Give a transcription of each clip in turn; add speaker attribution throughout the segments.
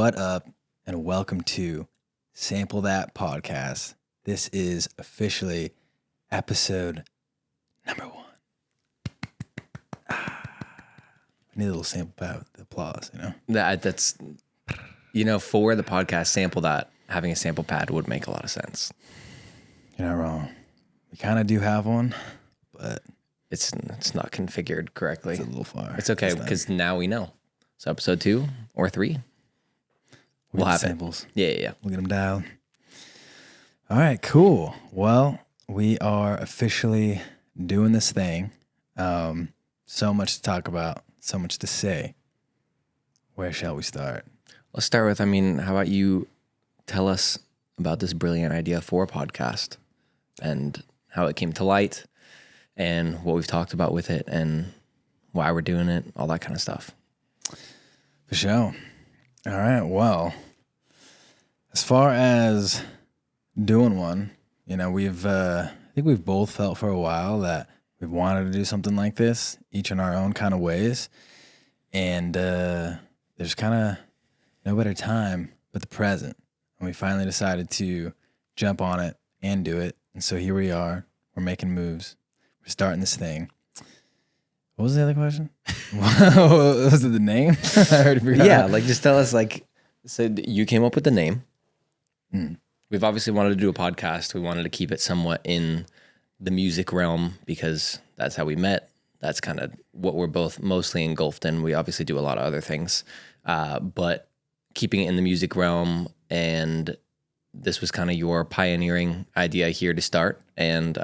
Speaker 1: What up, and welcome to Sample That Podcast. This is officially episode number 1. I need a little sample pad with the applause,
Speaker 2: That's for the podcast Sample That, having a sample pad would make a lot of sense.
Speaker 1: You're not wrong. We kind of do have one, but
Speaker 2: it's not configured correctly.
Speaker 1: It's a little far.
Speaker 2: It's okay because now we know. So episode 2 or 3, we'll have
Speaker 1: samples.
Speaker 2: Yeah.
Speaker 1: We'll get them dialed. All right, cool. Well, we are officially doing this thing. So much to talk about, so much to say. Where shall we start?
Speaker 2: Let's start with, how about you tell us about this brilliant idea for a podcast and how it came to light and what we've talked about with it and why we're doing it, all that kind of stuff.
Speaker 1: For sure. All right, well, as far as doing one, I think we've both felt for a while that we've wanted to do something like this, each in our own kind of ways. And there's kind of no better time but the present. And we finally decided to jump on it and do it. And so here we are. We're making moves. We're starting this thing. What was the other question? Was it the name? I already forgot.
Speaker 2: Yeah, just tell us, so you came up with the name. We've obviously wanted to do a podcast. We wanted to keep it somewhat in the music realm because that's how we met. That's kind of what we're both mostly engulfed in. We obviously do a lot of other things, but keeping it in the music realm, and this was kind of your pioneering idea here to start, and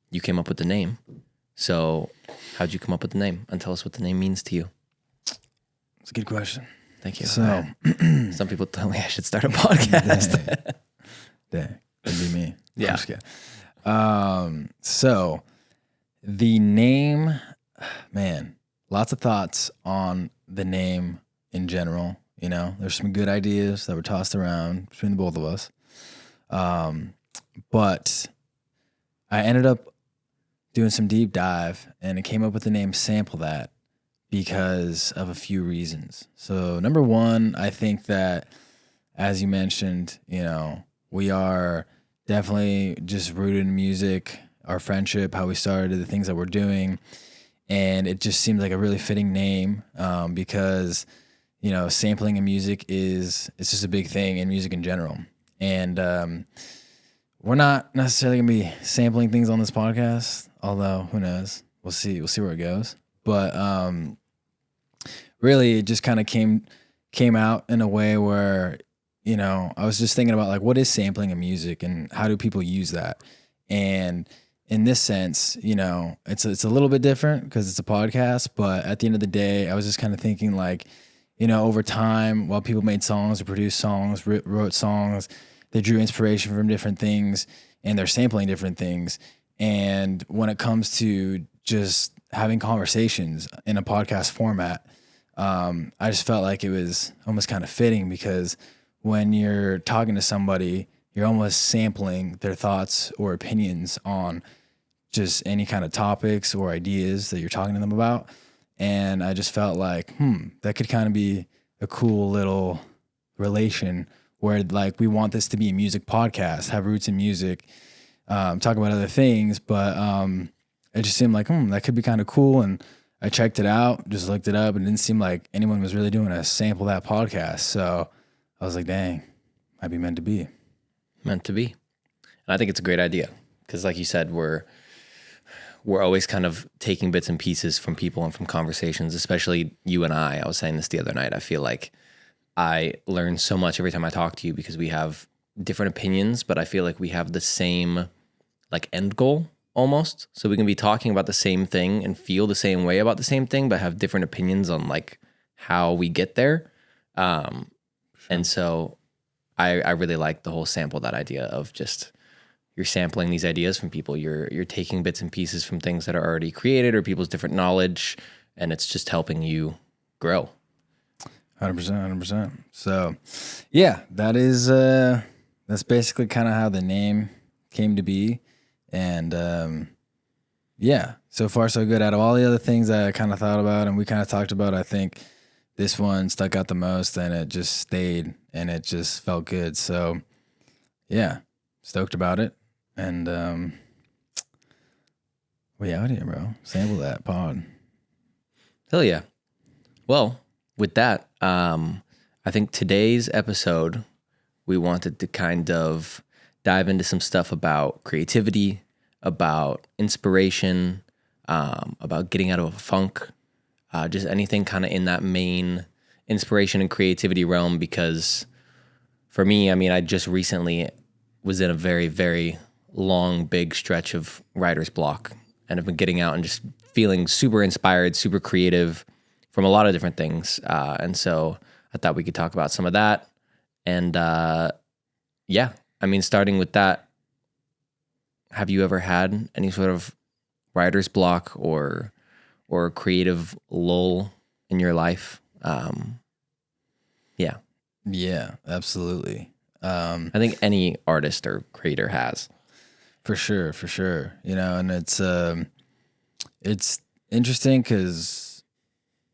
Speaker 2: you came up with the name. So how'd you come up with the name? And tell us what the name means to you.
Speaker 1: It's a good question.
Speaker 2: Thank you.
Speaker 1: So
Speaker 2: some people tell me I should start a podcast.
Speaker 1: Dang. That'd be me.
Speaker 2: Yeah.
Speaker 1: I'm just kidding. So the name, man, lots of thoughts on the name in general. There's some good ideas that were tossed around between the both of us. But I ended up doing some deep dive, and it came up with the name Sample That because of a few reasons. So number one, I think that, as you mentioned, we are definitely just rooted in music, our friendship, how we started, the things that we're doing. And it just seemed like a really fitting name because, sampling in music it's just a big thing in music in general. And we're not necessarily going to be sampling things on this podcast, although who knows? We'll see where it goes. But really, it just kind of came out in a way where, I was just thinking about what is sampling in music and how do people use that? And in this sense, it's a little bit different because it's a podcast, but at the end of the day, I was just kind of thinking over time, while people made songs or produced songs, wrote songs, they drew inspiration from different things and they're sampling different things. And when it comes to just having conversations in a podcast format, I just felt like it was almost kind of fitting because when you're talking to somebody, you're almost sampling their thoughts or opinions on just any kind of topics or ideas that you're talking to them about. And I just felt like, that could kind of be a cool little relation where we want this to be a music podcast, have roots in music, talk about other things, but it just seemed like, that could be kind of cool. And I checked it out, just looked it up, and it didn't seem like anyone was really doing a Sample That podcast. So I was like, dang, might be meant to be.
Speaker 2: Meant to be. And I think it's a great idea because like you said, we're always kind of taking bits and pieces from people and from conversations, especially you and I. I was saying this the other night. I feel like I learn so much every time I talk to you because we have different opinions, but I feel like we have the same end goal almost. So we can be talking about the same thing and feel the same way about the same thing, but have different opinions on how we get there. Sure. And so I really like the whole Sample That idea of just you're sampling these ideas from people. You're taking bits and pieces from things that are already created or people's different knowledge, and it's just helping you grow.
Speaker 1: 100%. So, yeah, that's basically kind of how the name came to be. And yeah, so far so good. Out of all the other things that I kind of thought about and we kind of talked about, I think this one stuck out the most, and it just stayed, and it just felt good. So yeah, stoked about it. And we out here, bro. Sample that pod.
Speaker 2: Hell yeah. Well, with that, I think today's episode, we wanted to kind of dive into some stuff about creativity, about inspiration, about getting out of a funk, just anything kind of in that main inspiration and creativity realm. Because for me, I mean, I just recently was in a very, very long, big stretch of writer's block, and I've been getting out and just feeling super inspired, super creative from a lot of different things. And so I thought we could talk about some of that. And yeah, I mean, starting with that, have you ever had any sort of writer's block or creative lull in your life? Yeah.
Speaker 1: Yeah, absolutely.
Speaker 2: I think any artist or creator has.
Speaker 1: For sure. You know, and it's interesting because,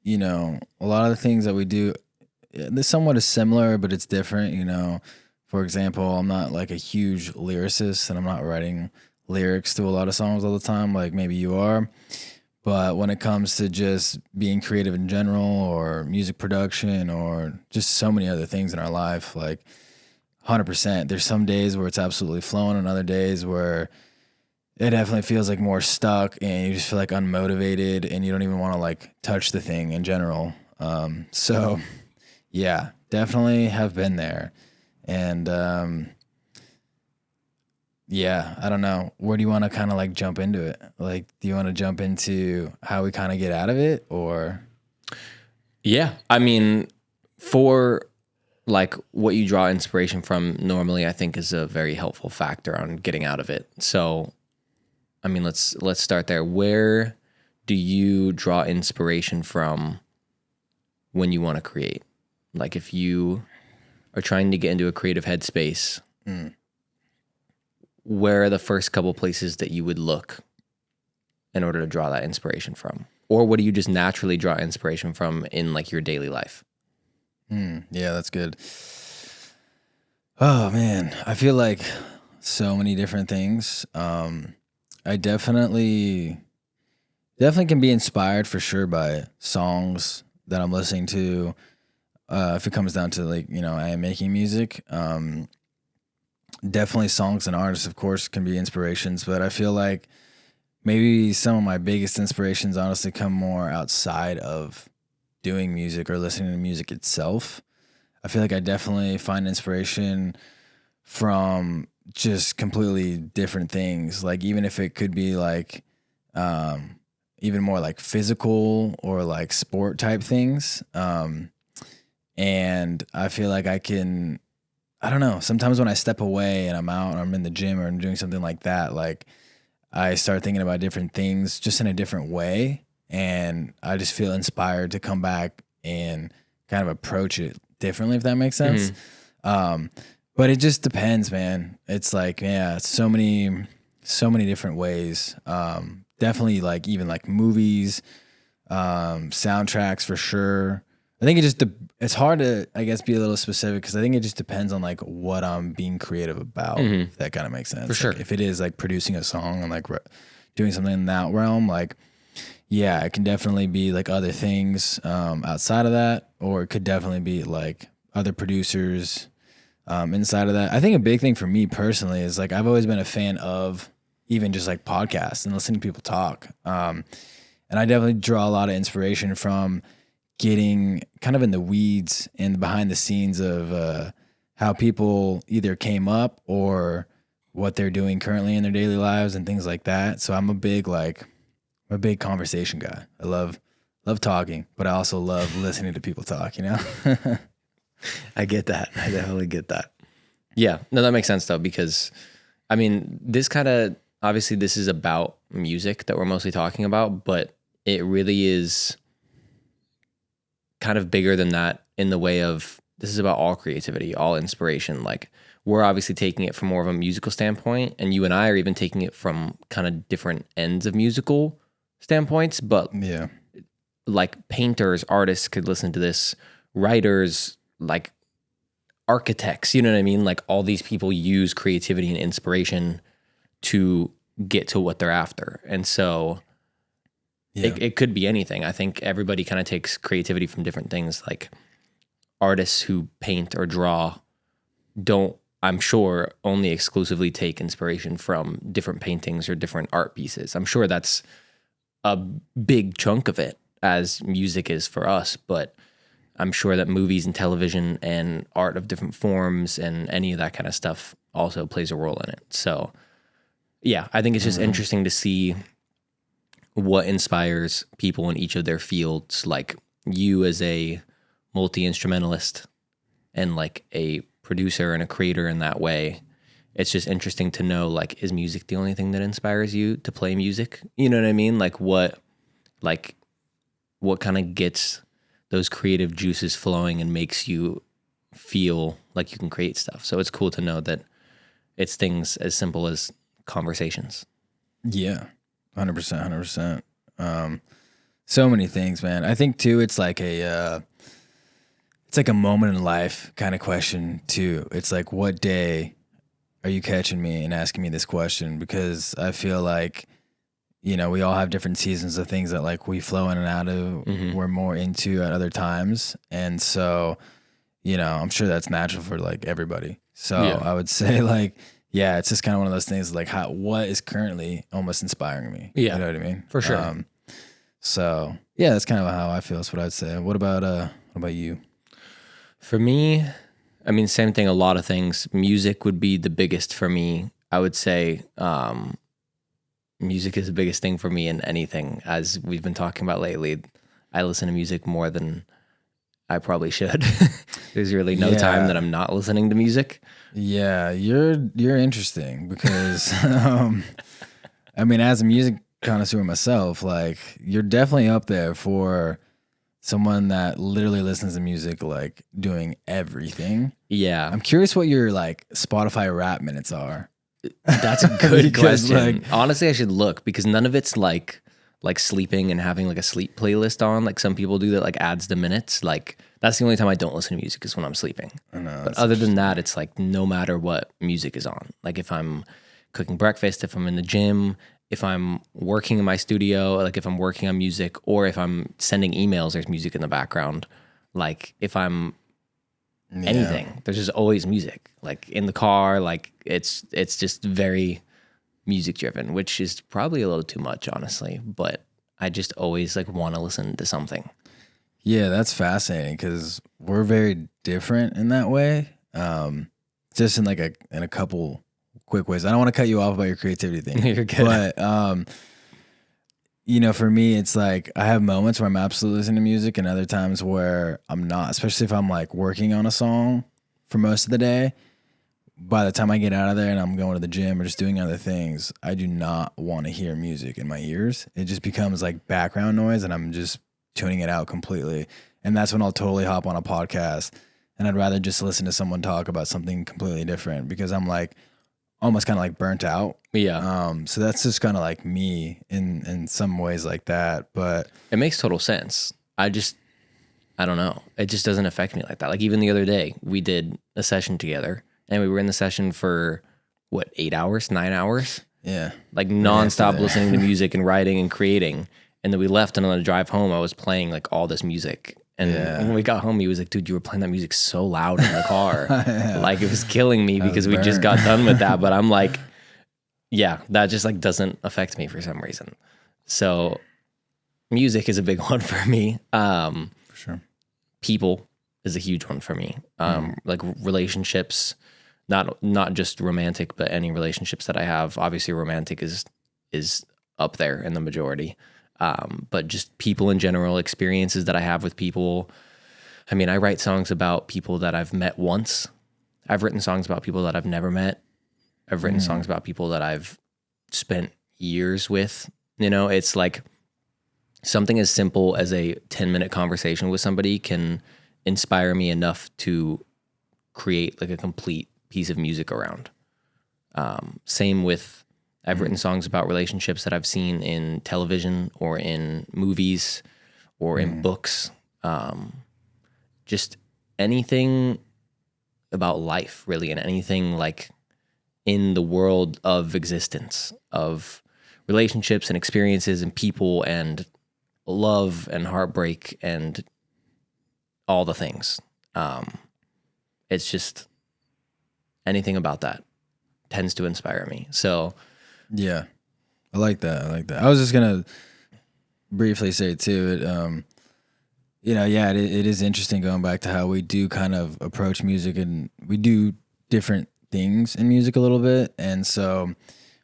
Speaker 1: you know, a lot of the things that we do, they're somewhat similar, but it's different. You know, for example, I'm not like a huge lyricist, and I'm not writing lyrics to a lot of songs all the time, like maybe you are. But when it comes to just being creative in general, or music production, or just so many other things in our life, like 100%, there's some days where it's absolutely flowing, and other days where it definitely feels like more stuck, and you just feel like unmotivated, and you don't even want to like touch the thing in general. So yeah, definitely have been there. And yeah, I don't know. Where do you want to kind of like jump into it? Like, do you want to jump into how we kind of get out of it, or?
Speaker 2: Yeah. I mean, for like what you draw inspiration from normally, I think is a very helpful factor on getting out of it. So, I mean, let's start there. Where do you draw inspiration from when you want to create? Like if you are trying to get into a creative headspace, where are the first couple places that you would look in order to draw that inspiration from? Or what do you just naturally draw inspiration from in like your daily life?
Speaker 1: Yeah, that's good. Oh man, I feel like so many different things. I definitely can be inspired for sure by songs that I'm listening to. If it comes down to like, you know, I am making music. Definitely songs and artists, of course, can be inspirations, but I feel like maybe some of my biggest inspirations honestly come more outside of doing music or listening to music itself. I feel like I definitely find inspiration from just completely different things. Like even if it could be like even more like physical or like sport type things. And I feel like I don't know, sometimes when I step away and I'm out or I'm in the gym or I'm doing something like that, like I start thinking about different things just in a different way. And I just feel inspired to come back and kind of approach it differently, if that makes sense. But it just depends, man. It's like, yeah, so many different ways. Definitely like even like movies, soundtracks for sure. I think it's hard to, I guess, be a little specific because I think it just depends on like what I'm being creative about, if that kind of makes sense.
Speaker 2: For sure.
Speaker 1: Like, if it is like producing a song and like doing something in that realm, like, yeah, it can definitely be like other things outside of that, or it could definitely be like other producers inside of that. I think a big thing for me personally is like I've always been a fan of even just like podcasts and listening to people talk. And I definitely draw a lot of inspiration from getting kind of in the weeds and behind the scenes of how people either came up or what they're doing currently in their daily lives and things like that. So I'm a big conversation guy. I love talking, but I also love listening to people talk, you know?
Speaker 2: I get that. I definitely get that. Yeah. No, that makes sense though, because I mean, this kind of, obviously this is about music that we're mostly talking about, but it really is kind of bigger than that in the way of this is about all creativity, all inspiration. Like we're obviously taking it from more of a musical standpoint, and you and I are even taking it from kind of different ends of musical standpoints, but
Speaker 1: Yeah.
Speaker 2: like painters, artists could listen to this, writers, like architects, you know what I mean? Like all these people use creativity and inspiration to get to what they're after. And so it could be anything. I think everybody kind of takes creativity from different things. Like artists who paint or draw don't, I'm sure, only exclusively take inspiration from different paintings or different art pieces. I'm sure that's a big chunk of it, as music is for us, but I'm sure that movies and television and art of different forms and any of that kind of stuff also plays a role in it. So yeah, I think it's just interesting to see what inspires people in each of their fields. Like you as a multi-instrumentalist and like a producer and a creator in that way, it's just interesting to know, like, is music the only thing that inspires you to play music? You know what I mean? Like what kind of gets those creative juices flowing and makes you feel like you can create stuff. So it's cool to know that it's things as simple as conversations.
Speaker 1: Yeah, 100%. So many things, man. I think too, it's like a moment in life kind of question too. It's like, what day are you catching me and asking me this question? Because I feel like, you know, we all have different seasons of things that like we flow in and out of, we're more into at other times. And so, you know, I'm sure that's natural for like everybody. So I would say like, yeah, it's just kind of one of those things like what is currently almost inspiring me.
Speaker 2: Yeah.
Speaker 1: You know what I mean?
Speaker 2: For sure.
Speaker 1: So yeah, that's kind of how I feel. That's what I'd say. What about you?
Speaker 2: For me, I mean, same thing, a lot of things. Music would be the biggest for me. I would say, music is the biggest thing for me in anything. As we've been talking about lately, I listen to music more than I probably should. There's really no time that I'm not listening to music.
Speaker 1: Yeah, you're interesting because I mean, as a music connoisseur myself, like you're definitely up there for someone that literally listens to music like doing everything.
Speaker 2: Yeah.
Speaker 1: I'm curious what your like Spotify rap minutes are.
Speaker 2: That's a good question.
Speaker 1: Like,
Speaker 2: honestly, I should look because none of it's like sleeping and having like a sleep playlist on, like some people do that, like adds the minutes. Like that's the only time I don't listen to music is when I'm sleeping. But other than that, it's like no matter what music is on. Like if I'm cooking breakfast, if I'm in the gym, if I'm working in my studio, like if I'm working on music, or if I'm sending emails, there's music in the background. Like if I'm anything, there's just always music. Like in the car, like it's just very music driven, which is probably a little too much, honestly. But I just always like want to listen to something.
Speaker 1: Yeah, that's fascinating because we're very different in that way. Just in like in a couple quick ways. I don't want to cut you off about your creativity thing.
Speaker 2: You're good.
Speaker 1: But you know, for me, it's like I have moments where I'm absolutely listening to music and other times where I'm not, especially if I'm like working on a song for most of the day. By the time I get out of there and I'm going to the gym or just doing other things, I do not want to hear music in my ears. It just becomes like background noise and I'm just tuning it out completely. And that's when I'll totally hop on a podcast and I'd rather just listen to someone talk about something completely different because I'm like almost kind of like burnt out.
Speaker 2: Yeah.
Speaker 1: So that's just kind of like me in some ways like that. But
Speaker 2: it makes total sense. I don't know. It just doesn't affect me like that. Like even the other day, we did a session together. And we were in the session for, 8 hours, 9 hours?
Speaker 1: Yeah.
Speaker 2: Like nonstop listening to music and writing and creating. And then we left, and on the drive home, I was playing like all this music. And when we got home, he was like, dude, you were playing that music so loud in the car. Like it was killing me because we just got done with that. But I'm like, yeah, that just like doesn't affect me for some reason. So music is a big one for me.
Speaker 1: For sure.
Speaker 2: People is a huge one for me. Like relationships, not just romantic, but any relationships that I have. Obviously romantic is up there in the majority. But just people in general, experiences that I have with people. I mean, I write songs about people that I've met once. I've written songs about people that I've never met. I've written songs about people that I've spent years with. You know, it's like something as simple as a 10-minute conversation with somebody can inspire me enough to create like a complete piece of music around. Same with, I've written songs about relationships that I've seen in television or in movies or in books, just anything about life, really, and anything like in the world of existence, of relationships and experiences and people and love and heartbreak and all the things. It's just anything about that tends to inspire me. So
Speaker 1: yeah, I like that. I was just gonna briefly say too, it is interesting going back to how we do kind of approach music, and we do different things in music a little bit. And so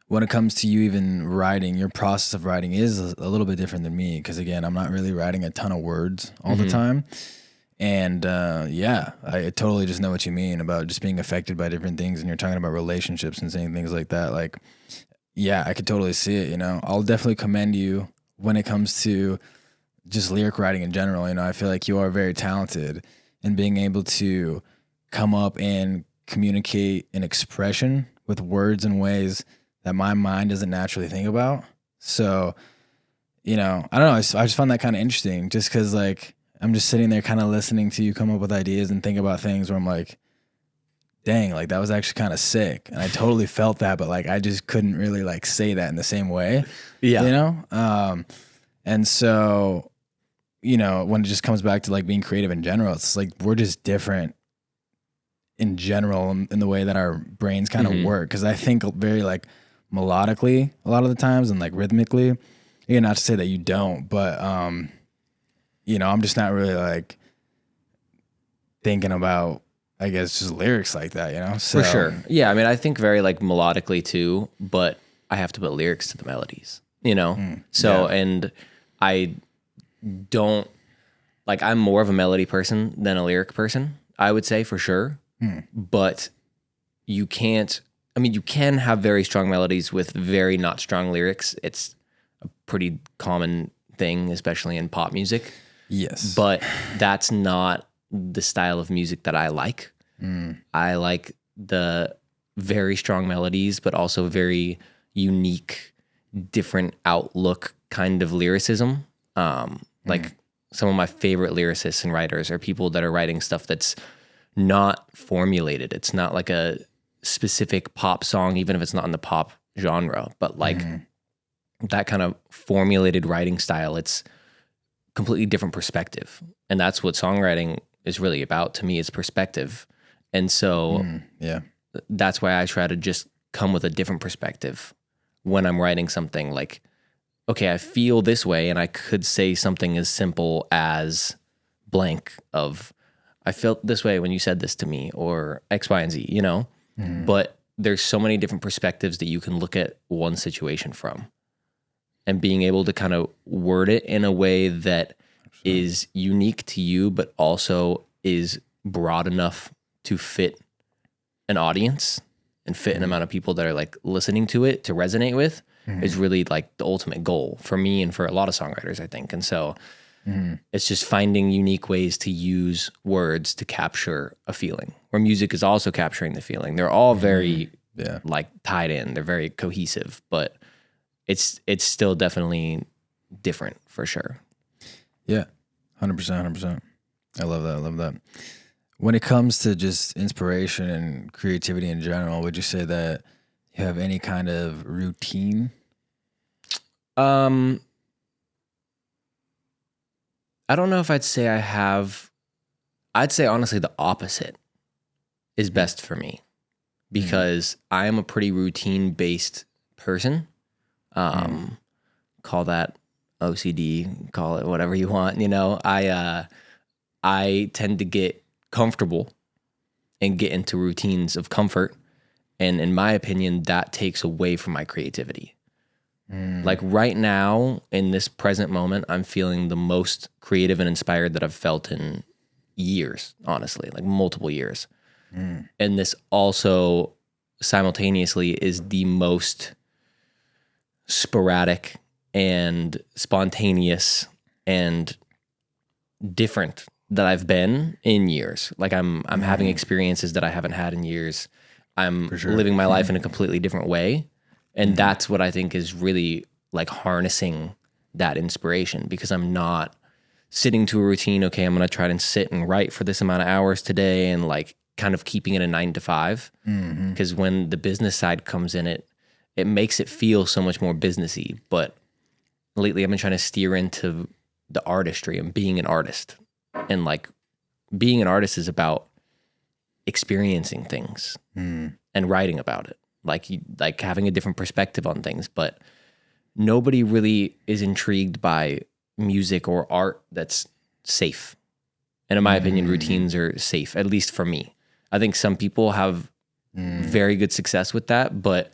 Speaker 1: when it comes to you even writing, your process of writing is a little bit different than me, because again, I'm not really writing a ton of words all the time. And I totally just know what you mean about just being affected by different things. And you're talking about relationships and saying things like that. Like, yeah, I could totally see it. I'll definitely commend you when it comes to just lyric writing in general. I feel like you are very talented in being able to come up and communicate an expression with words in ways that my mind doesn't naturally think about. So, I don't know. I just found that kind of interesting, just because like I'm just sitting there kind of listening to you come up with ideas and think about things where I'm like, dang, like that was actually kind of sick. And I totally felt that, but like I just couldn't really like say that in the same way.
Speaker 2: yeah.
Speaker 1: And so, when it just comes back to like being creative in general, it's like we're just different in general in the way that our brains kind of work. Because I think very like melodically a lot of the times, and like rhythmically. Again, not to say that you don't, but I'm just not really like thinking about, I guess, just lyrics like that, So,
Speaker 2: For sure. Yeah, I mean, I think very like melodically too, but I have to put lyrics to the melodies, and I don't, like, I'm more of a melody person than a lyric person, I would say, for sure. But you can have very strong melodies with very not strong lyrics. It's a pretty common thing, especially in pop music.
Speaker 1: Yes.
Speaker 2: But that's not the style of music that I like. I like the very strong melodies, but also very unique, different outlook kind of lyricism. Like some of my favorite lyricists and writers are people that are writing stuff that's not formulated. It's not like a specific pop song, even if it's not in the pop genre, but like that kind of formulated writing style. It's completely different perspective. And that's what songwriting is really about to me, is perspective. And so that's why I try to just come with a different perspective when I'm writing something. Like, okay, I feel this way, and I could say something as simple as blank of, I felt this way when you said this to me, or X, Y, and Z, But there's so many different perspectives that you can look at one situation from. And being able to kind of word it in a way that is unique to you, but also is broad enough to fit an audience and fit an amount of people that are like listening to it to resonate with, is really like the ultimate goal for me and for a lot of songwriters, I think. And so it's just finding unique ways to use words to capture a feeling, where music is also capturing the feeling. They're all very like tied in. They're very cohesive, but it's still definitely different for sure.
Speaker 1: Yeah, 100%. I love that. When it comes to just inspiration and creativity in general, would you say that you have any kind of routine?
Speaker 2: I don't know if I'd say I have. I'd say honestly the opposite is best for me, because I am a pretty routine-based person. Call that OCD, call it whatever you want. I tend to get comfortable and get into routines of comfort. And in my opinion, that takes away from my creativity. Like right now, in this present moment, I'm feeling the most creative and inspired that I've felt in years, honestly, like multiple years. And this also simultaneously is the most sporadic and spontaneous and different that I've been in years. Like I'm having experiences that I haven't had in years. I'm living my life in a completely different way. And that's what I think is really like harnessing that inspiration, because I'm not sitting to a routine. Okay, I'm going to try and sit and write for this amount of hours today, and like kind of keeping it a 9 to 5. Because when the business side comes in, it makes it feel so much more businessy. But lately I've been trying to steer into the artistry and being an artist. And like being an artist is about experiencing things and writing about it. Like having a different perspective on things. But nobody really is intrigued by music or art that's safe. And in my opinion, routines are safe, at least for me. I think some people have very good success with that, but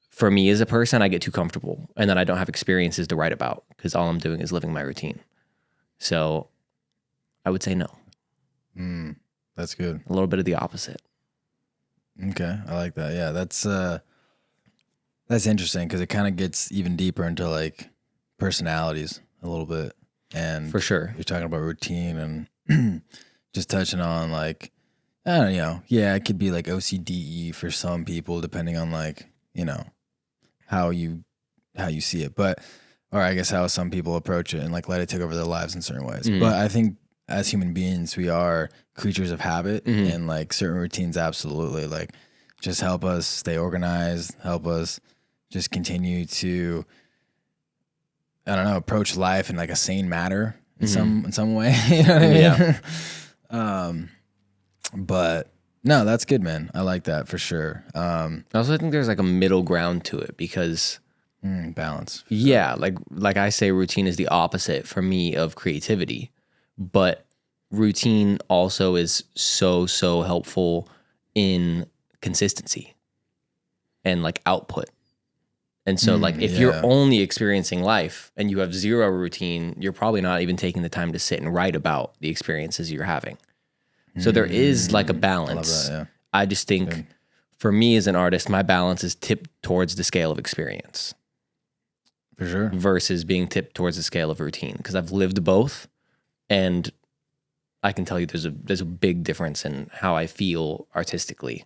Speaker 2: for me as a person, I get too comfortable and then I don't have experiences to write about because all I'm doing is living my routine. So I would say no.
Speaker 1: That's good.
Speaker 2: A little bit of the opposite.
Speaker 1: Okay, I like that. Yeah, that's interesting because it kind of gets even deeper into like personalities a little bit. And
Speaker 2: for sure,
Speaker 1: you're talking about routine and just touching on like, I don't know, yeah, it could be like OCDE for some people, depending on like, you know, how you see it. But, or I guess how some people approach it and like let it take over their lives in certain ways. But I think as human beings, we are creatures of habit and like certain routines absolutely like just help us stay organized, help us just continue to, I don't know, approach life in like a sane manner in some way. You know what I mean?
Speaker 2: Yeah.
Speaker 1: But no, that's good, man. I like that for sure.
Speaker 2: I also think there's like a middle ground to it because
Speaker 1: balance.
Speaker 2: Yeah, like I say, routine is the opposite for me of creativity, but routine also is so helpful in consistency and like output. And so like if you're only experiencing life and you have zero routine, you're probably not even taking the time to sit and write about the experiences you're having. So there is like a balance.
Speaker 1: I love that,
Speaker 2: I just think for me as an artist, my balance is tipped towards the scale of experience.
Speaker 1: For sure.
Speaker 2: Versus being tipped towards the scale of routine. Because I've lived both and I can tell you there's a big difference in how I feel artistically.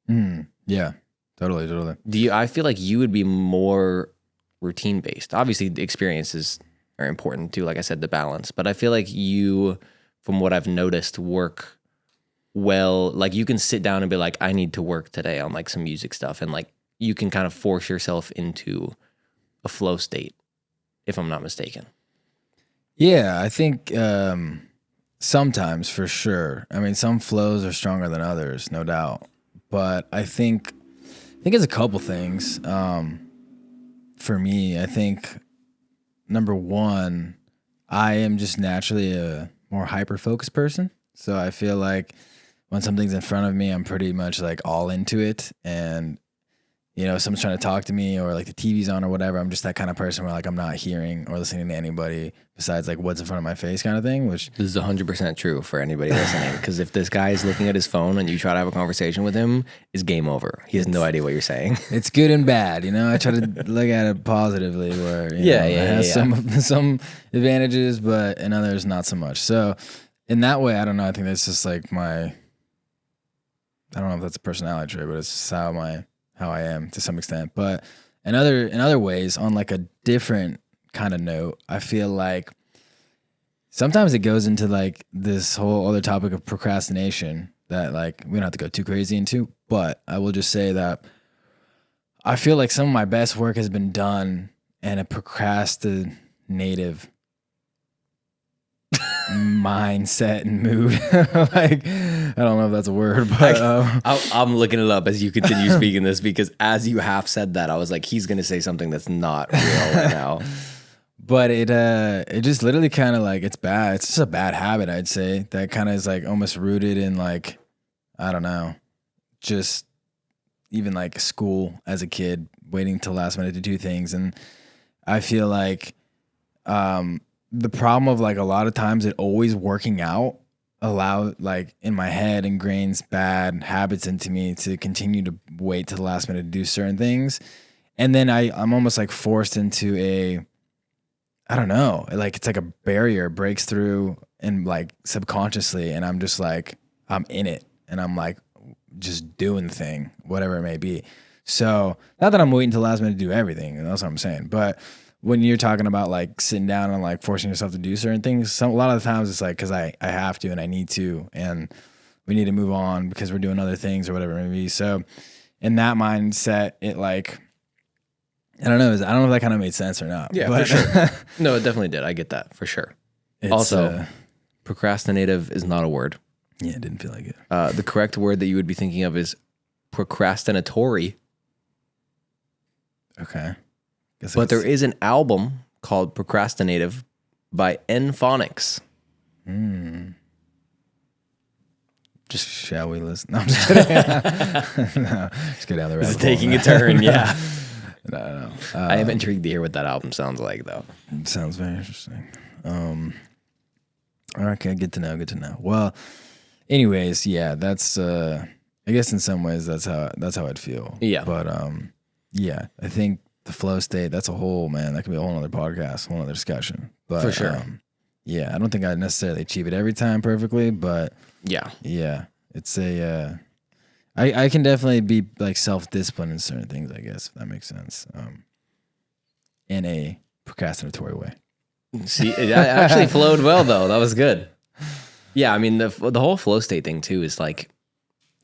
Speaker 1: Yeah, totally.
Speaker 2: I feel like you would be more routine based. Obviously the experiences are important too, like I said, the balance. But I feel like you, from what I've noticed, work well. Like you can sit down and be like, I need to work today on like some music stuff. And like you can kind of force yourself into a flow state, if I'm not mistaken.
Speaker 1: Yeah, I think sometimes for sure. I mean, some flows are stronger than others, no doubt. But I think it's a couple things. For me, I think number one, I am just naturally a more hyper-focused person. So I feel like when something's in front of me, I'm pretty much like all into it. And, you know, if someone's trying to talk to me or like the TV's on or whatever, I'm just that kind of person where like I'm not hearing or listening to anybody besides like what's in front of my face kind of thing, which
Speaker 2: this is 100% true for anybody listening. Because if this guy is looking at his phone and you try to have a conversation with him, it's game over. He has no idea what you're saying.
Speaker 1: It's good and bad, you know. I try to look at it positively, where it has some advantages, but in others not so much. So in that way, I don't know. I think that's just like I don't know if that's a personality trait, but it's just how I am to some extent. But in other ways, on like a different kind of note, I feel like sometimes it goes into like this whole other topic of procrastination that like we don't have to go too crazy into, but I will just say that I feel like some of my best work has been done in a procrastinative mindset and mood. Like, I don't know if that's a word, but
Speaker 2: I'm looking it up as you continue speaking this, because as you half said that, I was like, he's going to say something that's not real right now.
Speaker 1: But it just literally kind of like, it's bad. It's just a bad habit, I'd say, that kind of is like almost rooted in like, I don't know, just even like school as a kid, waiting till last minute to do things. And I feel like the problem of like a lot of times it always working out like in my head ingrains bad habits into me to continue to wait to the last minute to do certain things. And then I'm almost like forced into I don't know, like it's like a barrier breaks through and like subconsciously, and I'm just like, I'm in it and I'm like just doing the thing, whatever it may be. So not that I'm waiting till the last minute to do everything, that's what I'm saying. But when you're talking about like sitting down and like forcing yourself to do certain things, a lot of the times it's like, cause I have to, and I need to, and we need to move on because we're doing other things or whatever it may be. So in that mindset, it like, I don't know if that kind of made sense or not.
Speaker 2: Yeah,
Speaker 1: but,
Speaker 2: for sure. No, it definitely did. I get that for sure. Also, procrastinative is not a word.
Speaker 1: Yeah, it didn't feel like it.
Speaker 2: The correct word that you would be thinking of is procrastinatory.
Speaker 1: Okay.
Speaker 2: But there is an album called Procrastinative by Phonics.
Speaker 1: Just shall we listen? No, I'm just kidding. No, just go down the road.
Speaker 2: It's taking a turn, yeah.
Speaker 1: No.
Speaker 2: I am intrigued to hear what that album sounds like, though.
Speaker 1: It sounds very interesting. Okay, good to know. Well, anyways, yeah, that's I guess in some ways that's how I'd feel.
Speaker 2: Yeah.
Speaker 1: But yeah, I think the flow state, that's a whole, man, that could be a whole other podcast, a whole other discussion. But
Speaker 2: for sure.
Speaker 1: Yeah, I don't think I necessarily achieve it every time perfectly, but yeah, it's a I can definitely be like self-disciplined in certain things, I guess, if that makes sense. In a procrastinatory way.
Speaker 2: See, it actually flowed well though. That was good. Yeah, I mean the whole flow state thing too is like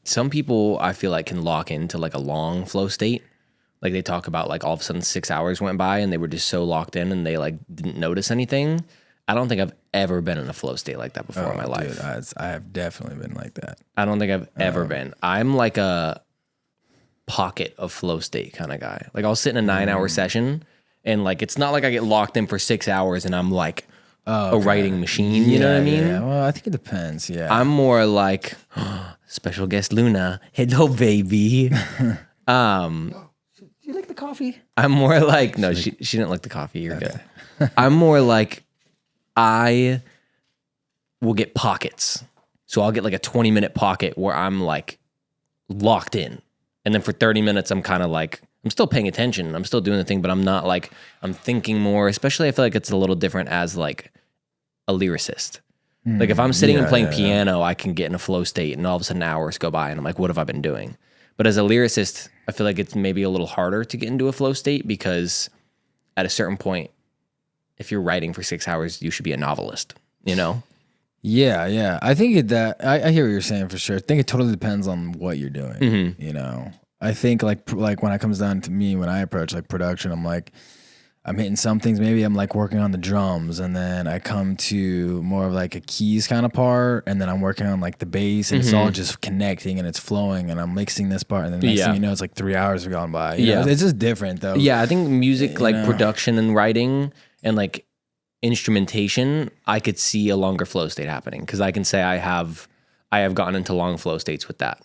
Speaker 2: some people I feel like can lock into like a long flow state. Like they talk about like all of a sudden 6 hours went by and they were just so locked in and they like didn't notice anything. I don't think I've ever been in a flow state like that before in my life.
Speaker 1: Dude, I have definitely been like that.
Speaker 2: I don't think I've ever been. I'm like a pocket of flow state kind of guy. Like I'll sit in a 9-hour session and like it's not like I get locked in for 6 hours and I'm like a writing machine. You know what I mean?
Speaker 1: Yeah. Well, I think it depends. Yeah.
Speaker 2: I'm more like special guest Luna. Hello, baby.
Speaker 1: Do you like the coffee?
Speaker 2: I'm more like no, she didn't like the coffee. You're good. I'm more like I will get pockets. So I'll get like a 20-minute pocket where I'm like locked in. And then for 30 minutes, I'm kind of like, I'm still paying attention. I'm still doing the thing, but I'm not like, I'm thinking more, especially I feel like it's a little different as like a lyricist. Like if I'm sitting and playing piano, I can get in a flow state and all of a sudden hours go by and I'm like, what have I been doing? But as a lyricist, I feel like it's maybe a little harder to get into a flow state because at a certain point, if you're writing for 6 hours, you should be a novelist, you know?
Speaker 1: Yeah. I think I hear what you're saying for sure. I think it totally depends on what you're doing, you know? I think like when it comes down to me, when I approach like production, I'm like, I'm hitting some things. Maybe I'm like working on the drums and then I come to more of like a keys kind of part and then I'm working on like the bass and it's all just connecting and it's flowing and I'm mixing this part and then next thing you know, it's like 3 hours have gone by. You know? It's just different though.
Speaker 2: Yeah, I think music, like production and writing and like instrumentation, I could see a longer flow state happening because I can say I have gotten into long flow states with that.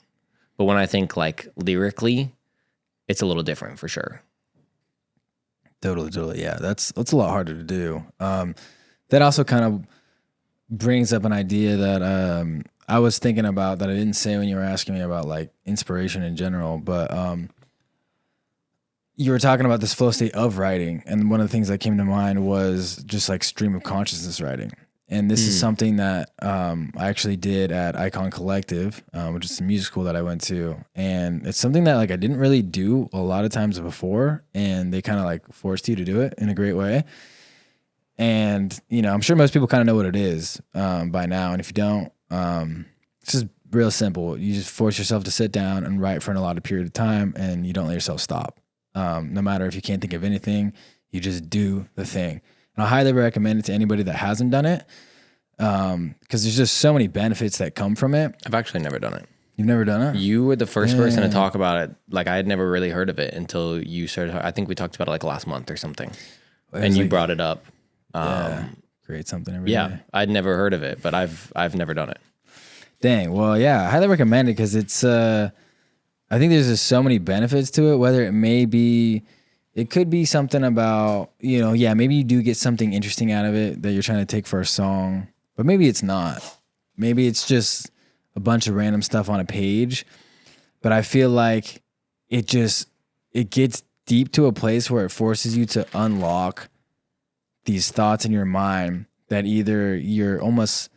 Speaker 2: But when I think like lyrically, it's a little different for sure.
Speaker 1: Totally. Yeah, that's a lot harder to do. That also kind of brings up an idea that I was thinking about that I didn't say when you were asking me about like inspiration in general, but you were talking about this flow state of writing, and one of the things that came to mind was just like stream of consciousness writing. And this is something that I actually did at Icon Collective, which is a music school that I went to. And it's something that like I didn't really do a lot of times before, and they kind of like forced you to do it in a great way. And, you know, I'm sure most people kind of know what it is by now. And if you don't, it's just real simple. You just force yourself to sit down and write for an allotted period of time, and you don't let yourself stop. No matter if you can't think of anything, you just do the thing. And I highly recommend it to anybody that hasn't done it because there's just so many benefits that come from it.
Speaker 2: I've actually never done it.
Speaker 1: You've never done it?
Speaker 2: You were the first person to talk about it. Like I had never really heard of it until you started. I think we talked about it like last month or something. And you brought it up.
Speaker 1: Create something every day.
Speaker 2: I'd never heard of it, but I've never done it.
Speaker 1: Dang. Well, yeah, I highly recommend it because it's, I think there's just so many benefits to it, whether it could be something about, you know, maybe you do get something interesting out of it that you're trying to take for a song, but maybe it's not. Maybe it's just a bunch of random stuff on a page. But I feel like it gets deep to a place where it forces you to unlock these thoughts in your mind that either you're almost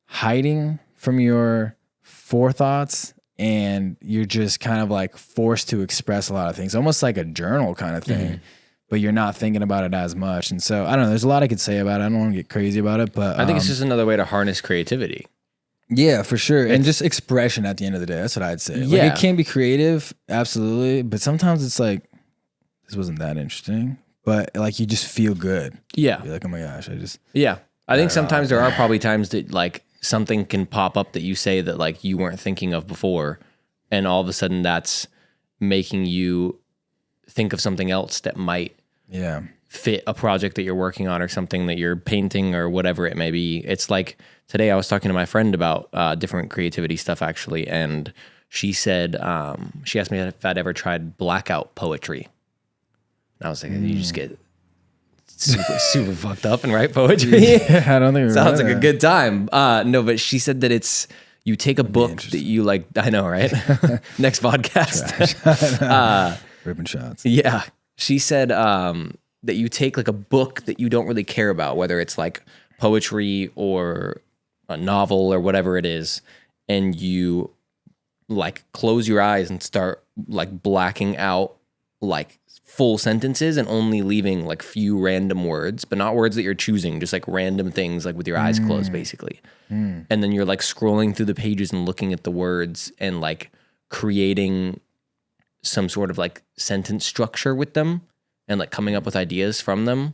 Speaker 1: hiding from your forethoughts and you're just kind of like forced to express a lot of things, almost like a journal kind of thing. but you're not thinking about it as much. And so I don't know, there's a lot I could say about it. I don't want to get crazy about it, but
Speaker 2: I think it's just another way to harness creativity.
Speaker 1: Yeah, for sure. And just expression at the end of the day. That's what I'd say. Like, it can be creative, absolutely. But sometimes it's like, this wasn't that interesting. But like, you just feel good.
Speaker 2: Yeah.
Speaker 1: You're like, oh my gosh,
Speaker 2: I think sometimes there are probably times that like something can pop up that you say that like you weren't thinking of before. And all of a sudden that's making you think of something else that might fit a project that you're working on or something that you're painting or whatever it may be. It's like today I was talking to my friend about different creativity stuff actually, and she said, she asked me if I'd ever tried blackout poetry. And I was like, you just get super fucked up and write poetry.
Speaker 1: Yeah, I don't think
Speaker 2: sounds like a good time. No, but she said that it's you take a book that you like. I know, right? Next podcast,
Speaker 1: ripping shots.
Speaker 2: Yeah, she said that you take like a book that you don't really care about, whether it's like poetry or a novel or whatever it is, and you like close your eyes and start like blacking out like full sentences and only leaving like few random words, but not words that you're choosing, just like random things like with your eyes closed basically. And then you're like scrolling through the pages and looking at the words and like creating some sort of like sentence structure with them and like coming up with ideas from them.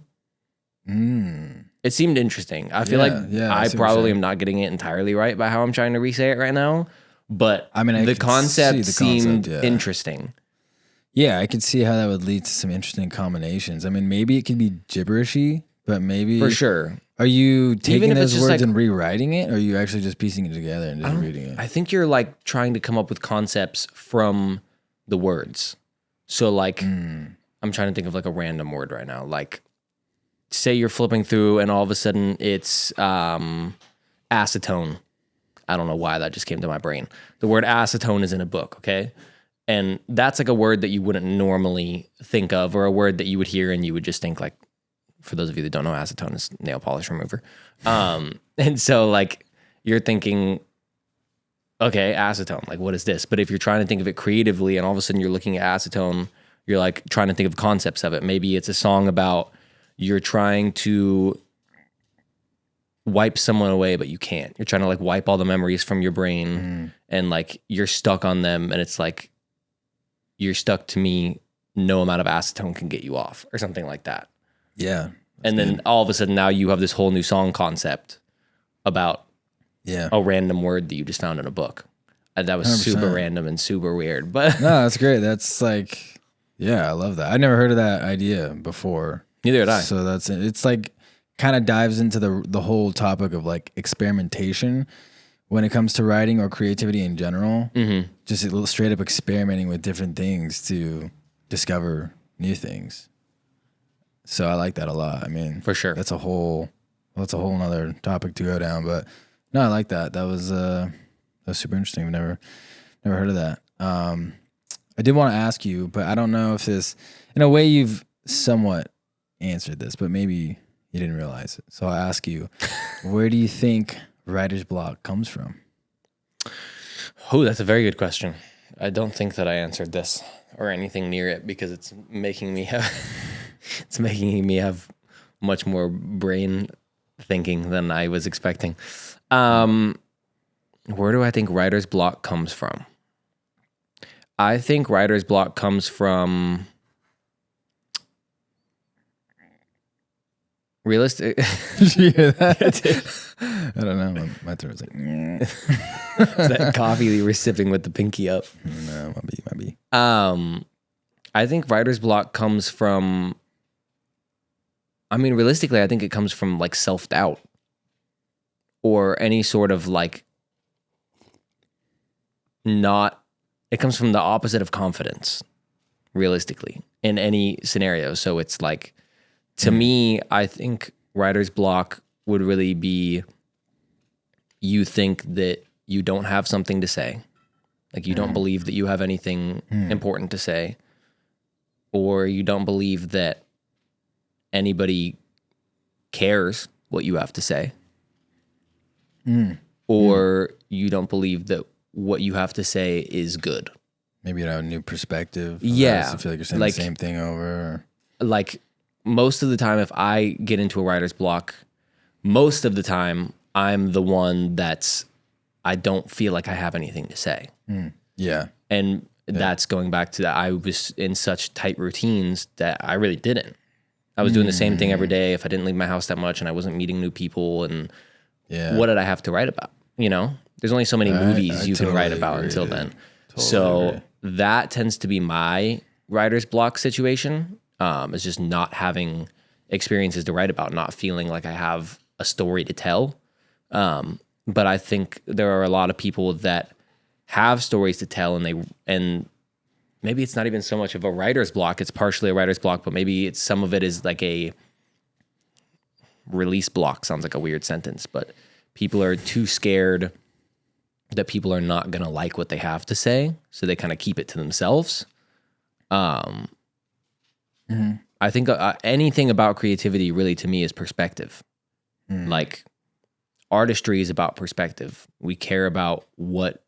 Speaker 2: It seemed interesting. I feel like I probably am not getting it entirely right by how I'm trying to re-say it right now, but I mean, the concept seemed interesting.
Speaker 1: Yeah, I could see how that would lead to some interesting combinations. I mean, maybe it could be gibberishy, but maybe
Speaker 2: for sure.
Speaker 1: Are you taking those words like, and rewriting it, or are you actually just piecing it together and just reading it?
Speaker 2: I think you're like trying to come up with concepts from the words. So like, I'm trying to think of like a random word right now. Like, say you're flipping through and all of a sudden it's acetone. I don't know why that just came to my brain. The word acetone is in a book, okay? And that's like a word that you wouldn't normally think of, or a word that you would hear and you would just think like, for those of you that don't know, acetone is nail polish remover. And so like you're thinking, okay, acetone, like what is this? But if you're trying to think of it creatively and all of a sudden you're looking at acetone, you're like trying to think of concepts of it. Maybe it's a song about you're trying to wipe someone away, but you can't. You're trying to like wipe all the memories from your brain and like you're stuck on them. And it's like, you're stuck to me, no amount of acetone can get you off or something like that.
Speaker 1: Yeah.
Speaker 2: And then all of a sudden now you have this whole new song concept about a random word that you just found in a book. And that was 100%. Super random and super weird. But
Speaker 1: no, that's great. That's like, yeah, I love that. I never heard of that idea before.
Speaker 2: Neither had I.
Speaker 1: So it's like kind of dives into the whole topic of like experimentation when it comes to writing or creativity in general. Just a little straight up experimenting with different things to discover new things. So I like that a lot. I mean,
Speaker 2: for sure,
Speaker 1: that's a whole nother topic to go down. But no, I like that. That was super interesting. I've never heard of that. I did want to ask you, but I don't know if this, in a way, you've somewhat answered this, but maybe you didn't realize it. So I'll ask you, where do you think writer's block comes from?
Speaker 2: Oh, that's a very good question. I don't think that I answered this or anything near it because it's making me have much more brain thinking than I was expecting. Where do I think writer's block comes from? I think writer's block comes from realistic.
Speaker 1: Did you hear that? I don't know. My throat's like.
Speaker 2: Is that coffee that you were sipping with the pinky up?
Speaker 1: No, might be.
Speaker 2: I think writer's block comes from. I mean, realistically, I think it comes from like self-doubt or any sort of like it comes from the opposite of confidence, realistically, in any scenario. So it's like, to me, I think writer's block would really be you think that you don't have something to say. Like you don't believe that you have anything important to say, or you don't believe that anybody cares what you have to say, or you don't believe that what you have to say is good.
Speaker 1: Maybe you have a new perspective.
Speaker 2: Yeah.
Speaker 1: I feel like you're saying the same thing over.
Speaker 2: like most of the time, if I get into a writer's block, most of the time I'm the one I don't feel like I have anything to say.
Speaker 1: Yeah.
Speaker 2: And that's going back to that. I was in such tight routines that I really didn't. I was doing the same thing every day. If I didn't leave my house that much and I wasn't meeting new people, and what did I have to write about? You know, there's only so many movies you can write about until then. So that tends to be my writer's block situation. Is just not having experiences to write about, not feeling like I have a story to tell. But I think there are a lot of people that have stories to tell, and maybe it's not even so much of a writer's block. It's partially a writer's block, but maybe some of it is like a release block. Sounds like a weird sentence, but people are too scared that people are not going to like what they have to say, so they kind of keep it to themselves. I think anything about creativity really to me is perspective. Like artistry is about perspective. We care about what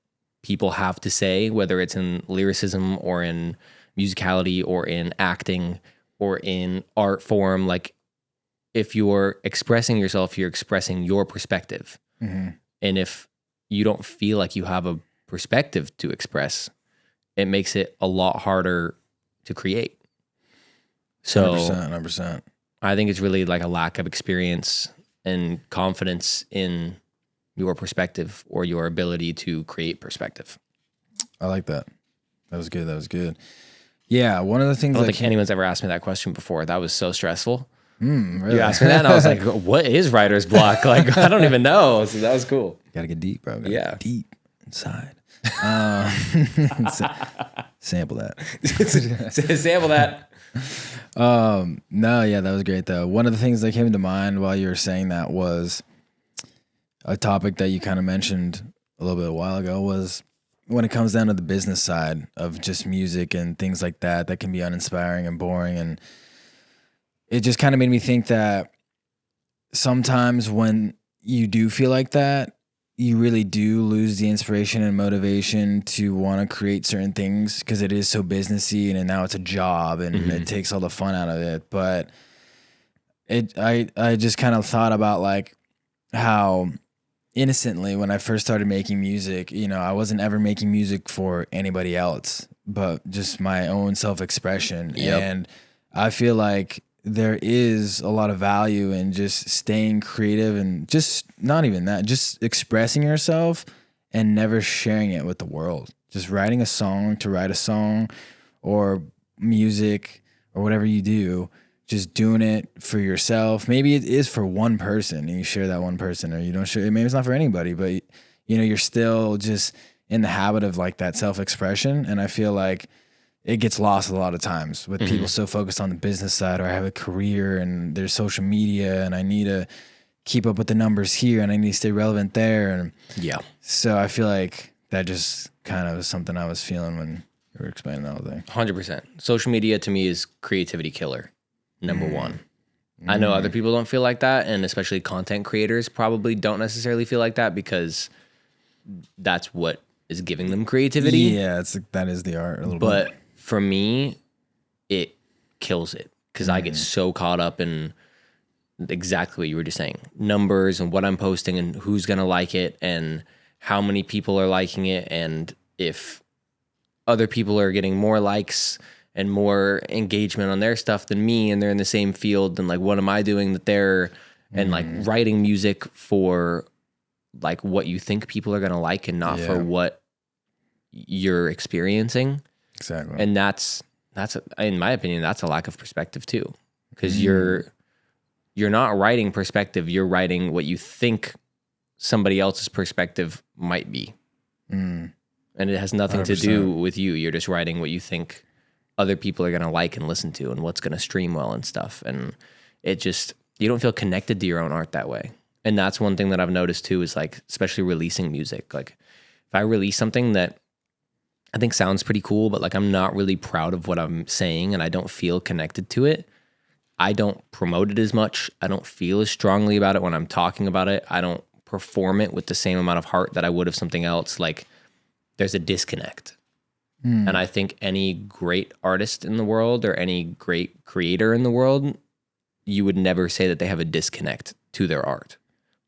Speaker 2: people have to say, whether it's in lyricism or in musicality or in acting or in art form. Like if you're expressing yourself, you're expressing your perspective. And if you don't feel like you have a perspective to express, it makes it a lot harder to create. So
Speaker 1: 100%.
Speaker 2: I think it's really like a lack of experience and confidence in your perspective or your ability to create perspective.
Speaker 1: I like that. That was good. Yeah, one of the things
Speaker 2: I don't think anyone's ever asked me that question before. That was so stressful.
Speaker 1: Really?
Speaker 2: You asked me that and I was like, what is writer's block? Like, I don't even know. So that was cool.
Speaker 1: Gotta get deep, bro.
Speaker 2: Get
Speaker 1: deep inside. Sample that.
Speaker 2: Sample that.
Speaker 1: No, yeah, that was great though. One of the things that came to mind while you were saying that was a topic that you kind of mentioned a little bit a while ago, was when it comes down to the business side of just music and things like that can be uninspiring and boring. And it just kind of made me think that sometimes when you do feel like that, you really do lose the inspiration and motivation to want to create certain things because it is so businessy and now it's a job and it takes all the fun out of it. But I just kind of thought about like how innocently when I first started making music, you know, I wasn't ever making music for anybody else, but just my own self-expression.
Speaker 2: Yep.
Speaker 1: And I feel like there is a lot of value in just staying creative and just not even that, just expressing yourself and never sharing it with the world. Just writing a song to write a song or music or whatever you do, just doing it for yourself. Maybe it is for one person and you share that one person, or you don't share it. Maybe it's not for anybody, but you know, you're still just in the habit of like that self-expression. And I feel like it gets lost a lot of times with people so focused on the business side, or I have a career and there's social media and I need to keep up with the numbers here and I need to stay relevant there. And
Speaker 2: yeah,
Speaker 1: so I feel like that just kind of was something I was feeling when you were explaining the whole thing.
Speaker 2: 100%. Social media to me is creativity killer. Number one. I know other people don't feel like that, and especially content creators probably don't necessarily feel like that because that's what is giving them creativity.
Speaker 1: Yeah, that is the art a little bit.
Speaker 2: But for me, it kills it because I get so caught up in exactly what you were just saying, numbers and what I'm posting and who's going to like it and how many people are liking it, and if other people are getting more likes and more engagement on their stuff than me, and they're in the same field, then like, what am I doing that they're, and like writing music for like what you think people are going to like and not for what you're experiencing.
Speaker 1: Exactly.
Speaker 2: And that's in my opinion, that's a lack of perspective too. Cause you're not writing perspective. You're writing what you think somebody else's perspective might be. And it has nothing 100%. To do with you. You're just writing what you think other people are going to like and listen to and what's going to stream well and stuff. And it just, you don't feel connected to your own art that way. And that's one thing that I've noticed too, is like, especially releasing music. Like if I release something that I think sounds pretty cool, but like I'm not really proud of what I'm saying and I don't feel connected to it, I don't promote it as much. I don't feel as strongly about it when I'm talking about it. I don't perform it with the same amount of heart that I would of something else. Like there's a disconnect. And I think any great artist in the world or any great creator in the world, you would never say that they have a disconnect to their art.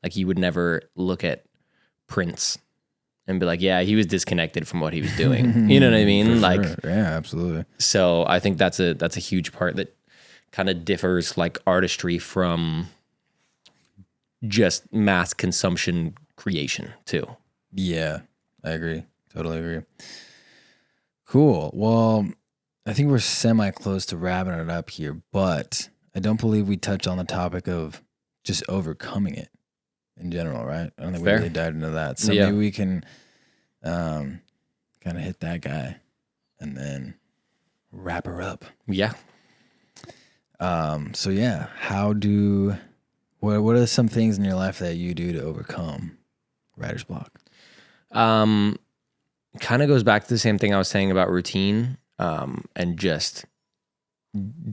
Speaker 2: Like you would never look at Prince and be like, yeah, he was disconnected from what he was doing. You know what I mean?
Speaker 1: For
Speaker 2: Like,
Speaker 1: sure. Yeah, absolutely.
Speaker 2: so I think that's a huge part that kind of differs like artistry from just mass consumption creation too.
Speaker 1: Yeah, I agree. Totally agree. Cool. Well, I think we're semi close to wrapping it up here, but I don't believe we touched on the topic of just overcoming it in general, right? I don't think
Speaker 2: Fair.
Speaker 1: we really dived into that. So
Speaker 2: Yeah.
Speaker 1: maybe we can kind of hit that guy and then wrap her up.
Speaker 2: Yeah.
Speaker 1: So yeah, what are some things in your life that you do to overcome writer's block?
Speaker 2: Kind of goes back to the same thing I was saying about routine, and just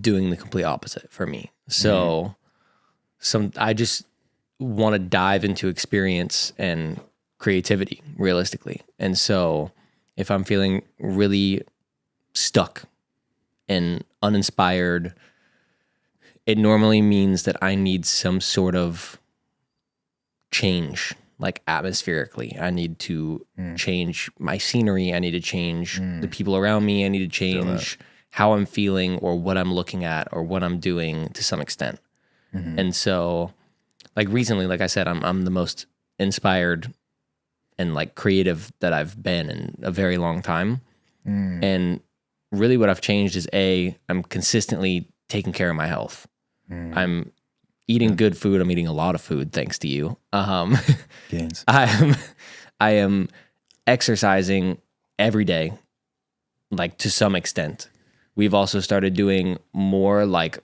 Speaker 2: doing the complete opposite for me. So I just want to dive into experience and creativity realistically. And so if I'm feeling really stuck and uninspired, it normally means that I need some sort of change, like atmospherically. I need to change my scenery. I need to change the people around me. I need to change how I'm feeling or what I'm looking at or what I'm doing to some extent. And so like recently, like I said, I'm the most inspired and like creative that I've been in a very long time. And really what I've changed is I'm consistently taking care of my health. I'm eating good food. I'm eating a lot of food, thanks to you.
Speaker 1: Gains.
Speaker 2: I am exercising every day, like to some extent. We've also started doing more like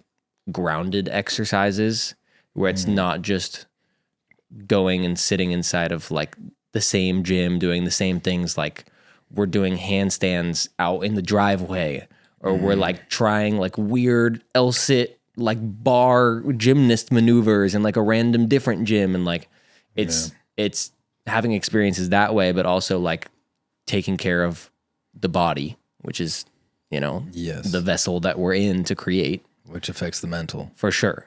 Speaker 2: grounded exercises where it's not just going and sitting inside of like the same gym, doing the same things. Like we're doing handstands out in the driveway, or we're like trying like weird L-sit like bar gymnast maneuvers in like a random different gym. And like it's having experiences that way, but also like taking care of the body, which is, you know, the vessel that we're in to create.
Speaker 1: Which affects the mental.
Speaker 2: For sure.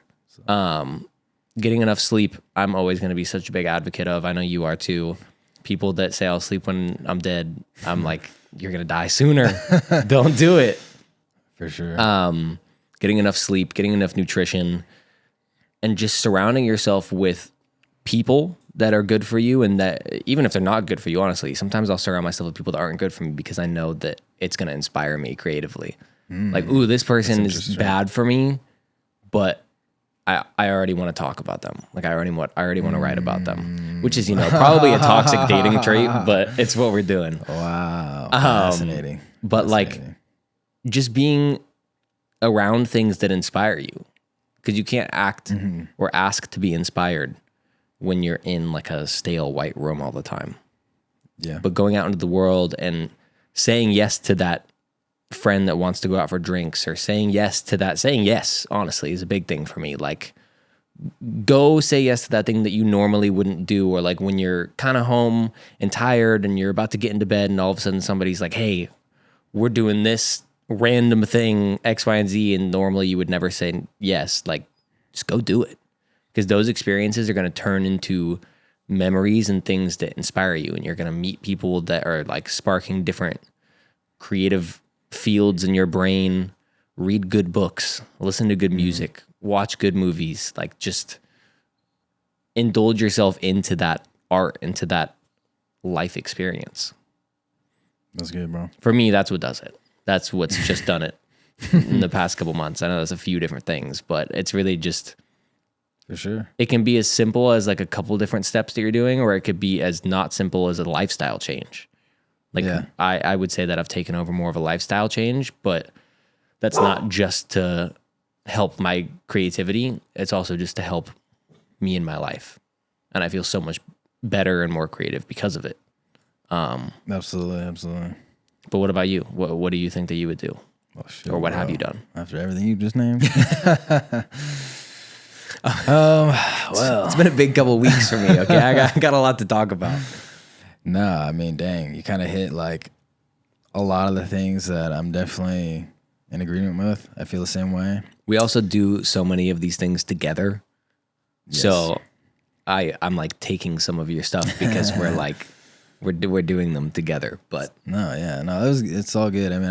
Speaker 2: Getting enough sleep, I'm always going to be such a big advocate of. I know you are too. People that say I'll sleep when I'm dead, I'm like, you're going to die sooner. Don't do it.
Speaker 1: For sure.
Speaker 2: Getting enough sleep, getting enough nutrition, and just surrounding yourself with people that are good for you, and that even if they're not good for you, honestly, sometimes I'll surround myself with people that aren't good for me because I know that it's going to inspire me creatively. Like, ooh, this person is bad for me, but I already want to talk about them. Like I already want to write about them, which is, you know, probably a toxic dating trait, but it's what we're doing.
Speaker 1: Wow. Fascinating.
Speaker 2: But like just being around things that inspire you, because you can't act or ask to be inspired when you're in like a stale white room all the time.
Speaker 1: Yeah.
Speaker 2: But going out into the world and saying yes to that friend that wants to go out for drinks, or saying yes, honestly, is a big thing for me. Like, go say yes to that thing that you normally wouldn't do, or like when you're kind of home and tired and you're about to get into bed and all of a sudden somebody's like, hey, we're doing this random thing X, Y, and Z, and normally you would never say yes. Like, just go do it, because those experiences are going to turn into memories and things that inspire you, and you're going to meet people that are like sparking different creative fields in your brain. Read good books, listen to good music, watch good movies. Like, just indulge yourself into that art, into that life experience.
Speaker 1: That's good, bro.
Speaker 2: For me, that's what does it. That's what's just done it in the past couple months. I know there's a few different things, but it's really just,
Speaker 1: for sure,
Speaker 2: it can be as simple as like a couple different steps that you're doing, or it could be as not simple as a lifestyle change. Like, I would say that I've taken over more of a lifestyle change, but that's not just to help my creativity. It's also just to help me in my life. And I feel so much better and more creative because of it.
Speaker 1: Absolutely.
Speaker 2: But what about you? What do you think that you would do?
Speaker 1: Oh, shit,
Speaker 2: or what
Speaker 1: bro.
Speaker 2: have you done?
Speaker 1: After everything you just named? Well,
Speaker 2: it's been a big couple of weeks for me. Okay, I got a lot to talk about.
Speaker 1: Nah, I mean, dang, you kind of hit like a lot of the things that I'm definitely in agreement with. I feel the same way.
Speaker 2: We also do so many of these things together.
Speaker 1: Yes.
Speaker 2: So I'm like taking some of your stuff because we're like, we're doing them together, but
Speaker 1: No, it's all good. I mean,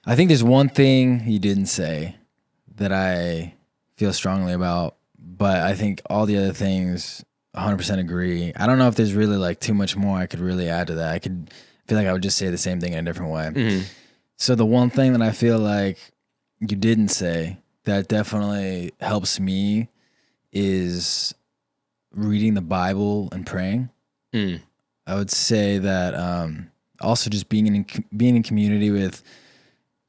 Speaker 1: I think there's one thing you didn't say that I feel strongly about, but I think all the other things 100% agree. I don't know if there's really like too much more I could really add to that. I feel like I would just say the same thing in a different way.
Speaker 2: Mm-hmm.
Speaker 1: So the one thing that I feel like you didn't say that definitely helps me is reading the Bible and praying. I would say that also just being in community with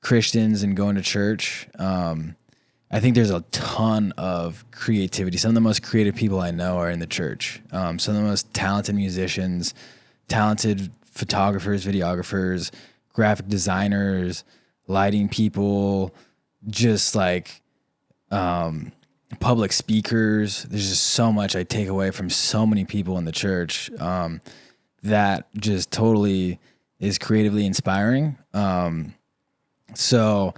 Speaker 1: Christians and going to church. I think there's a ton of creativity. Some of the most creative people I know are in the church. Some of the most talented musicians, talented photographers, videographers, graphic designers, lighting people, just like public speakers. There's just so much I take away from so many people in the church that just totally is creatively inspiring. So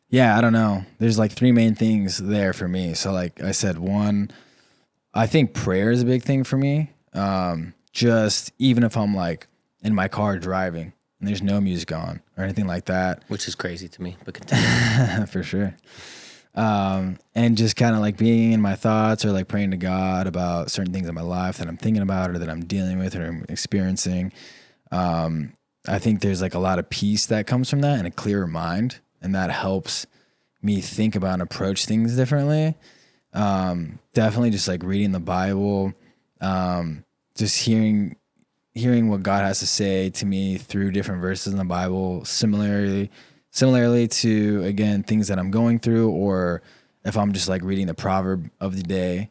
Speaker 1: yeah, I don't know. There's like three main things there for me. So like I said, one, I think prayer is a big thing for me. Just even if I'm like in my car driving and there's no music on or anything like that.
Speaker 2: Which is crazy to me, but continue.
Speaker 1: For sure. And just kind of like being in my thoughts or like praying to God about certain things in my life that I'm thinking about or that I'm dealing with or I'm experiencing. I think there's like a lot of peace that comes from that and a clearer mind. And that helps me think about and approach things differently. Definitely just like reading the Bible, just hearing what God has to say to me through different verses in the Bible, similarly to, again, things that I'm going through, or if I'm just like reading the proverb of the day,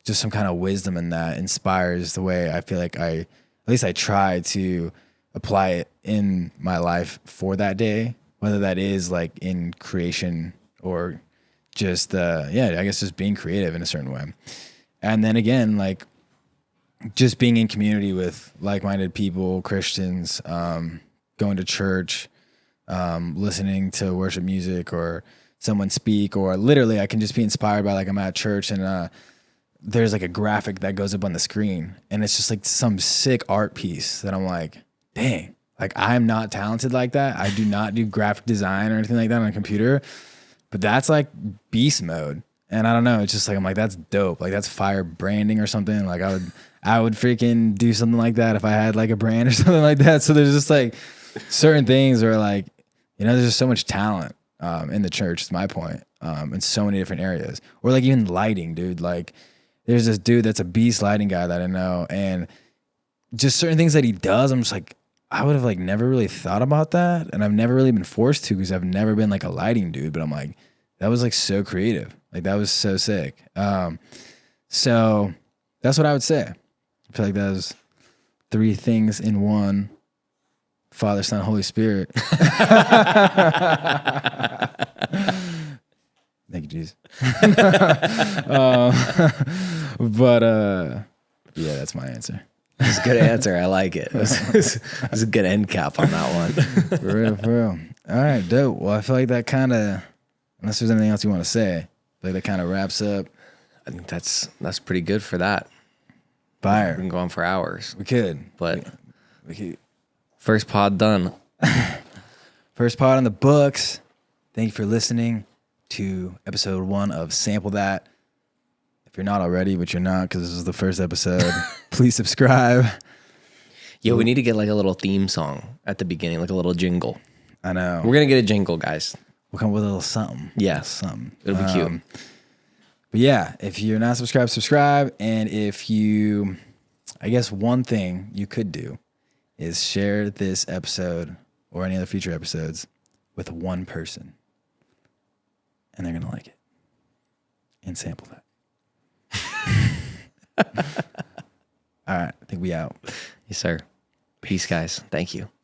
Speaker 1: just some kind of wisdom in that inspires the way I feel like at least I try to apply it in my life for that day, whether that is like in creation or just, I guess just being creative in a certain way. And then again, like just being in community with like-minded people, Christians, going to church, listening to worship music or someone speak, or literally I can just be inspired by like I'm at church and there's like a graphic that goes up on the screen and it's just like some sick art piece that I'm like, dang, like I'm not talented like that. I do not do graphic design or anything like that on a computer, but that's like beast mode. And I don't know, it's just like, I'm like, that's dope. Like that's fire branding or something. Like I would freaking do something like that if I had like a brand or something like that. So there's just like certain things where like, there's just so much talent in the church, is my point, in so many different areas. Or like even lighting, dude. Like there's this dude that's a beast lighting guy that I know, and just certain things that he does, I'm just like, I would have like never really thought about that, and I've never really been forced to because I've never been like a lighting dude. But I'm like, that was like so creative. Like that was so sick. So that's what I would say. I feel like that was three things in one. Father, Son, Holy Spirit. Thank you, Jesus. But yeah, that's my answer.
Speaker 2: It's a good answer. I like it. It's a good end cap on that one.
Speaker 1: For real. All right, dope. Well, I feel like that kind of, unless there's anything else you want to say, I feel like that kind of wraps up.
Speaker 2: I think that's pretty good for that.
Speaker 1: Fire.
Speaker 2: We can go on for hours.
Speaker 1: We could.
Speaker 2: But
Speaker 1: we could.
Speaker 2: First pod done.
Speaker 1: First pod on the books. Thank you for listening to episode 1 of Sample That. If you're not already, but you're not because this is the first episode, please subscribe.
Speaker 2: Yeah, we need to get like a little theme song at the beginning, like a little jingle.
Speaker 1: I know.
Speaker 2: We're going to get a jingle, guys.
Speaker 1: We'll come with a little something.
Speaker 2: Yeah.
Speaker 1: Something.
Speaker 2: It'll be cute.
Speaker 1: But yeah, if you're not subscribed, subscribe. And if you, I guess one thing you could do is share this episode or any other future episodes with one person. And they're going to like it. And sample that. All right. I think we out.
Speaker 2: Yes, sir. Peace, guys. Thank you.